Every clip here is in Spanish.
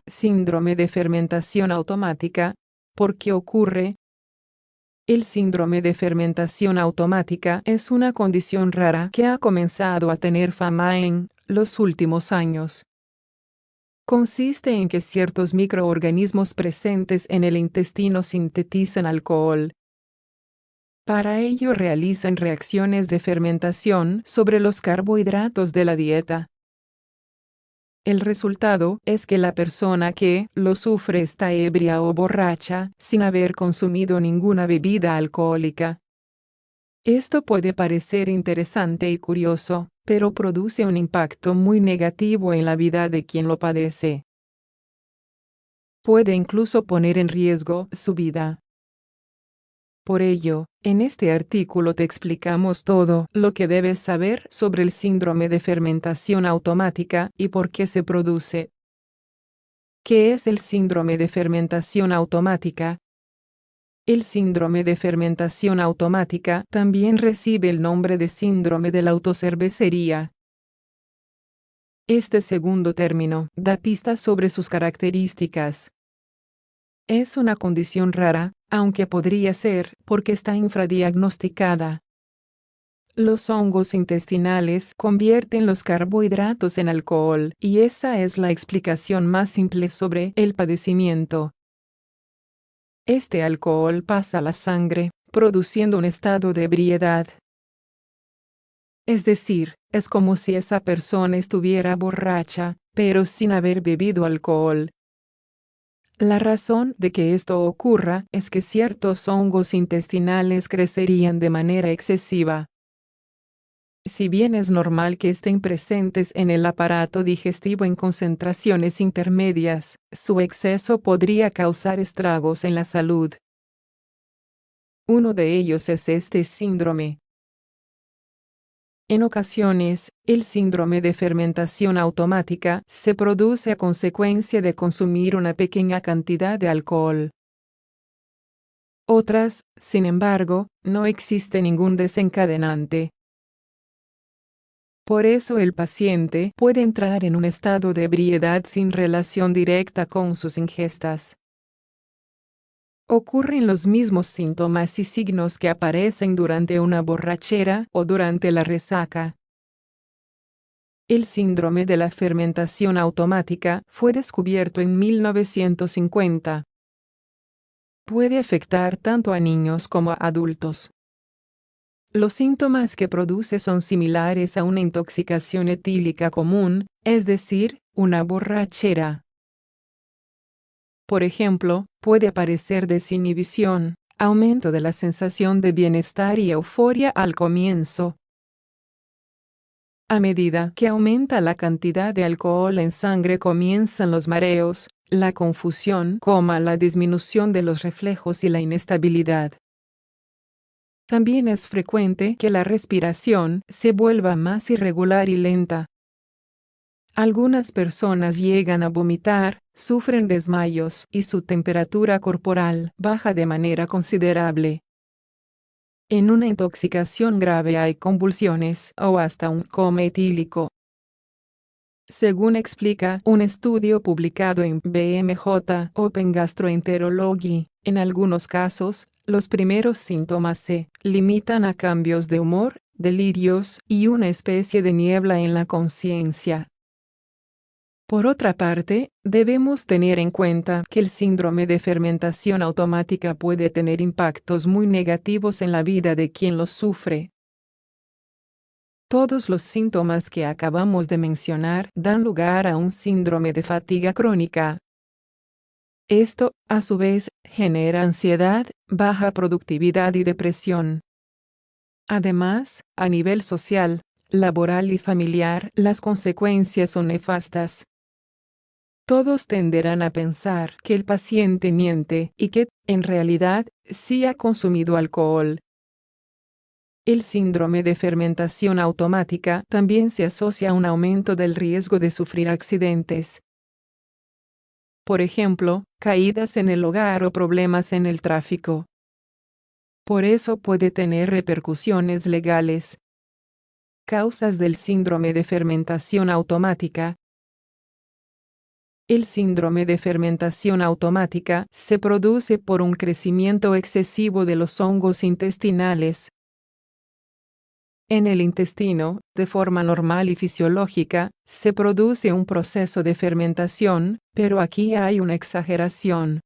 Síndrome de fermentación automática. ¿Por qué ocurre? El síndrome de fermentación automática es una condición rara que ha comenzado a tener fama en los últimos años. Consiste en que ciertos microorganismos presentes en el intestino sintetizan alcohol. Para ello realizan reacciones de fermentación sobre los carbohidratos de la dieta. El resultado es que la persona que lo sufre está ebria o borracha, sin haber consumido ninguna bebida alcohólica. Esto puede parecer interesante y curioso, pero produce un impacto muy negativo en la vida de quien lo padece. Puede incluso poner en riesgo su vida. Por ello, en este artículo te explicamos todo lo que debes saber sobre el síndrome de fermentación automática y por qué se produce. ¿Qué es el síndrome de fermentación automática? El síndrome de fermentación automática también recibe el nombre de síndrome de la autocervecería. Este segundo término da pistas sobre sus características. Es una condición rara, aunque podría ser porque está infradiagnosticada. Los hongos intestinales convierten los carbohidratos en alcohol, y esa es la explicación más simple sobre el padecimiento. Este alcohol pasa a la sangre, produciendo un estado de ebriedad. Es decir, es como si esa persona estuviera borracha, pero sin haber bebido alcohol. La razón de que esto ocurra es que ciertos hongos intestinales crecerían de manera excesiva. Si bien es normal que estén presentes en el aparato digestivo en concentraciones intermedias, su exceso podría causar estragos en la salud. Uno de ellos es este síndrome. En ocasiones, el síndrome de fermentación automática se produce a consecuencia de consumir una pequeña cantidad de alcohol. Otras, sin embargo, no existe ningún desencadenante. Por eso el paciente puede entrar en un estado de ebriedad sin relación directa con sus ingestas. Ocurren los mismos síntomas y signos que aparecen durante una borrachera o durante la resaca. El síndrome de la fermentación automática fue descubierto en 1950. Puede afectar tanto a niños como a adultos. Los síntomas que produce son similares a una intoxicación etílica común, es decir, una borrachera. Por ejemplo, puede aparecer desinhibición, aumento de la sensación de bienestar y euforia al comienzo. A medida que aumenta la cantidad de alcohol en sangre comienzan los mareos, la confusión, la disminución de los reflejos y la inestabilidad. También es frecuente que la respiración se vuelva más irregular y lenta. Algunas personas llegan a vomitar, sufren desmayos y su temperatura corporal baja de manera considerable. En una intoxicación grave hay convulsiones o hasta un coma etílico. Según explica un estudio publicado en BMJ Open Gastroenterology, en algunos casos, los primeros síntomas se limitan a cambios de humor, delirios y una especie de niebla en la conciencia. Por otra parte, debemos tener en cuenta que el síndrome de fermentación automática puede tener impactos muy negativos en la vida de quien lo sufre. Todos los síntomas que acabamos de mencionar dan lugar a un síndrome de fatiga crónica. Esto, a su vez, genera ansiedad, baja productividad y depresión. Además, a nivel social, laboral y familiar, las consecuencias son nefastas. Todos tenderán a pensar que el paciente miente y que, en realidad, sí ha consumido alcohol. El síndrome de fermentación automática también se asocia a un aumento del riesgo de sufrir accidentes. Por ejemplo, caídas en el hogar o problemas en el tráfico. Por eso puede tener repercusiones legales. Causas del síndrome de fermentación automática. El síndrome de fermentación automática se produce por un crecimiento excesivo de los hongos intestinales. En el intestino, de forma normal y fisiológica, se produce un proceso de fermentación, pero aquí hay una exageración.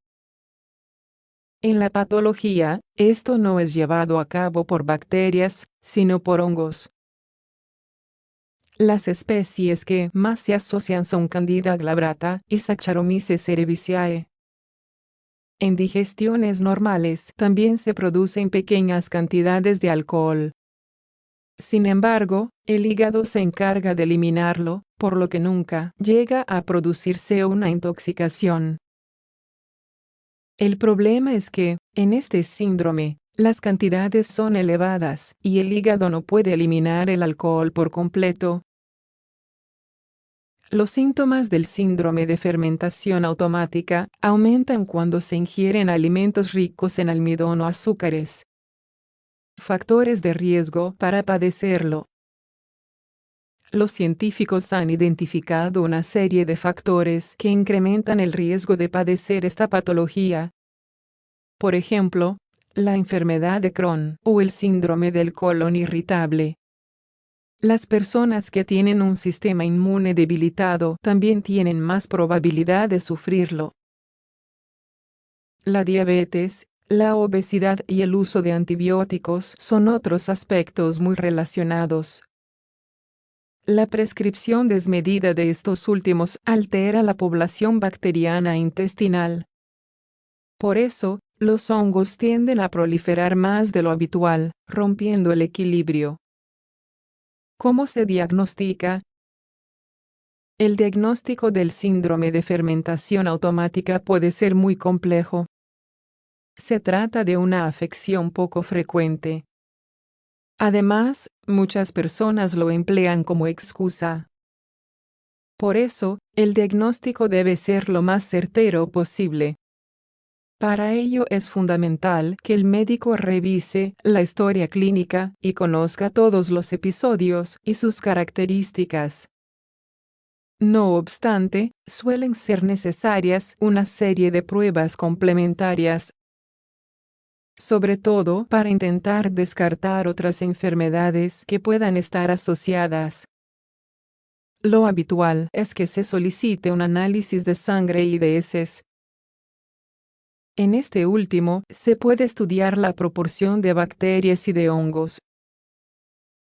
En la patología, esto no es llevado a cabo por bacterias, sino por hongos. Las especies que más se asocian son Candida glabrata y Saccharomyces cerevisiae. En digestiones normales también se producen pequeñas cantidades de alcohol. Sin embargo, el hígado se encarga de eliminarlo, por lo que nunca llega a producirse una intoxicación. El problema es que, en este síndrome, las cantidades son elevadas y el hígado no puede eliminar el alcohol por completo. Los síntomas del síndrome de fermentación automática aumentan cuando se ingieren alimentos ricos en almidón o azúcares. Factores de riesgo para padecerlo. Los científicos han identificado una serie de factores que incrementan el riesgo de padecer esta patología. Por ejemplo, la enfermedad de Crohn o el síndrome del colon irritable. Las personas que tienen un sistema inmune debilitado también tienen más probabilidad de sufrirlo. La diabetes, la obesidad y el uso de antibióticos son otros aspectos muy relacionados. La prescripción desmedida de estos últimos altera la población bacteriana intestinal. Por eso, los hongos tienden a proliferar más de lo habitual, rompiendo el equilibrio. ¿Cómo se diagnostica? El diagnóstico del síndrome de fermentación automática puede ser muy complejo. Se trata de una afección poco frecuente. Además, muchas personas lo emplean como excusa. Por eso, el diagnóstico debe ser lo más certero posible. Para ello es fundamental que el médico revise la historia clínica y conozca todos los episodios y sus características. No obstante, suelen ser necesarias una serie de pruebas complementarias, sobre todo para intentar descartar otras enfermedades que puedan estar asociadas. Lo habitual es que se solicite un análisis de sangre y de heces. En este último, se puede estudiar la proporción de bacterias y de hongos.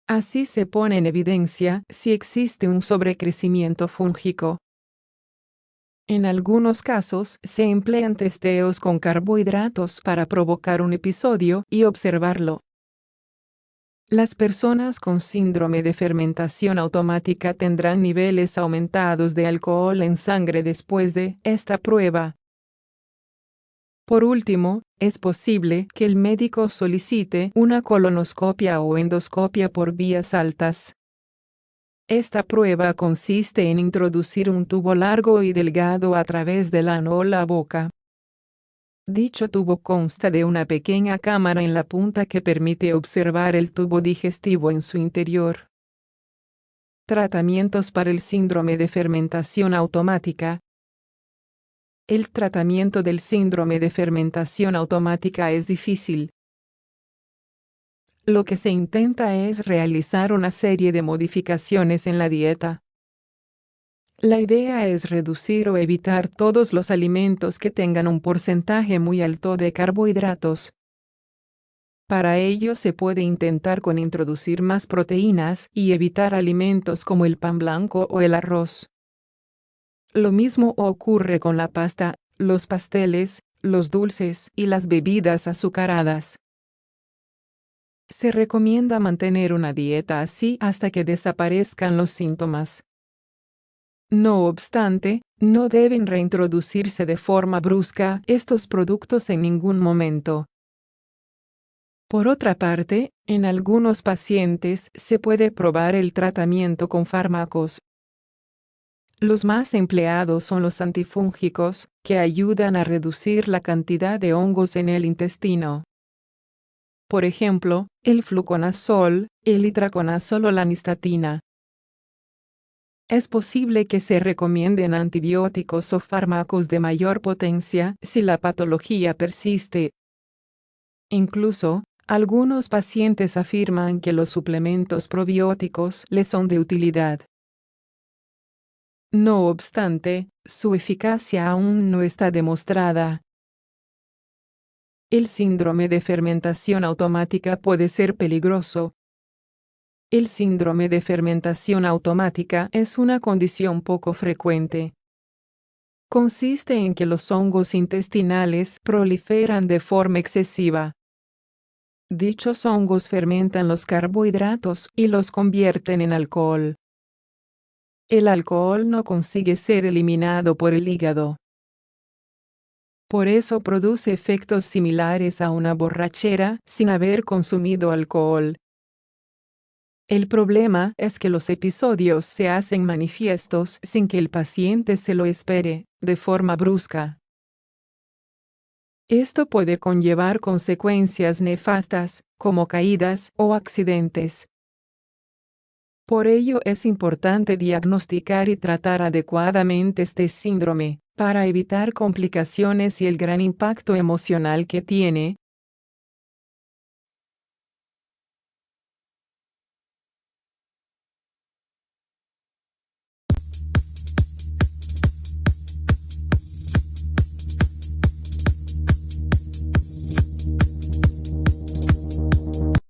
Así se pone en evidencia si existe un sobrecrecimiento fúngico. En algunos casos se emplean testeos con carbohidratos para provocar un episodio y observarlo. Las personas con síndrome de fermentación automática tendrán niveles aumentados de alcohol en sangre después de esta prueba. Por último, es posible que el médico solicite una colonoscopia o endoscopia por vías altas. Esta prueba consiste en introducir un tubo largo y delgado a través del ano o la boca. Dicho tubo consta de una pequeña cámara en la punta que permite observar el tubo digestivo en su interior. Tratamientos para el síndrome de fermentación automática. El tratamiento del síndrome de fermentación automática es difícil. Lo que se intenta es realizar una serie de modificaciones en la dieta. La idea es reducir o evitar todos los alimentos que tengan un porcentaje muy alto de carbohidratos. Para ello se puede intentar con introducir más proteínas y evitar alimentos como el pan blanco o el arroz. Lo mismo ocurre con la pasta, los pasteles, los dulces y las bebidas azucaradas. Se recomienda mantener una dieta así hasta que desaparezcan los síntomas. No obstante, no deben reintroducirse de forma brusca estos productos en ningún momento. Por otra parte, en algunos pacientes se puede probar el tratamiento con fármacos. Los más empleados son los antifúngicos, que ayudan a reducir la cantidad de hongos en el intestino. por ejemplo, el fluconazol, el itraconazol o la nistatina. Es posible que se recomienden antibióticos o fármacos de mayor potencia si la patología persiste. Incluso, algunos pacientes afirman que los suplementos probióticos les son de utilidad. No obstante, su eficacia aún no está demostrada. El síndrome de fermentación automática puede ser peligroso. El síndrome de fermentación automática es una condición poco frecuente. Consiste en que los hongos intestinales proliferan de forma excesiva. Dichos hongos fermentan los carbohidratos y los convierten en alcohol. El alcohol no consigue ser eliminado por el hígado. Por eso produce efectos similares a una borrachera sin haber consumido alcohol. El problema es que los episodios se hacen manifiestos sin que el paciente se lo espere, de forma brusca. Esto puede conllevar consecuencias nefastas, como caídas o accidentes. Por ello es importante diagnosticar y tratar adecuadamente este síndrome, para evitar complicaciones y el gran impacto emocional que tiene,